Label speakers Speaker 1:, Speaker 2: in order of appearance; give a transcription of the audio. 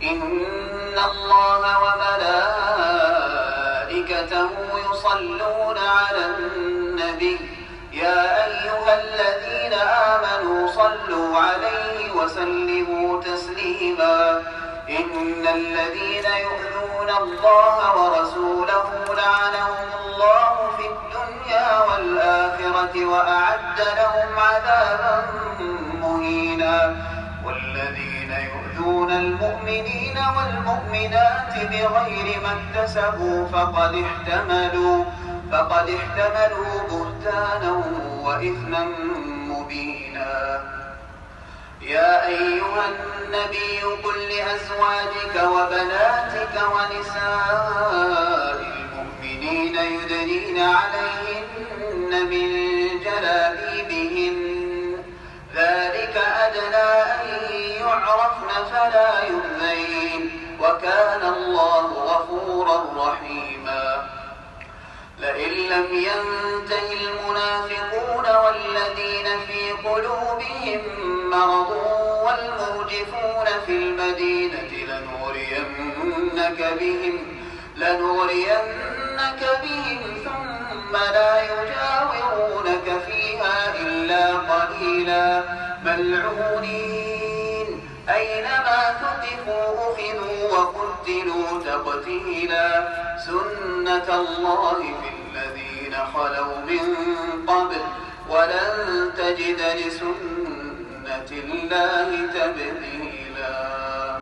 Speaker 1: إن الله وملائكته يصلون على النبي يا أيها الذين آمنوا صلوا عليه وسلموا تسليما إن الذين يؤذون الله ورسوله لعنهم الله في الدنيا والآخرة وأعد لهم عذابا مهينا والذين يؤذون المؤمنين والمؤمنات بغير ما اكتسبوا فقد احتملوا بهتانا وإثما مبينا يا أيها النبي قل لأزواجك وبناتك ونساء المؤمنين يدنين عليهن من جلابيبهن ذلك أدنى أن يعرفن فلا يؤذين وكان الله غفورا رحيما لئن لم ينته المنافقون والذين في قلوبهم مرض والمرجفون في المدينة لنغرينك بهم ثم لا يجاورونك فيها إلا قليلا ملعونين أينما ثقفوا أخذوا وقتلوا تقتيلا سنة الله في الذين خلوا من قبل ولن تجد لسنة الله تبديلا.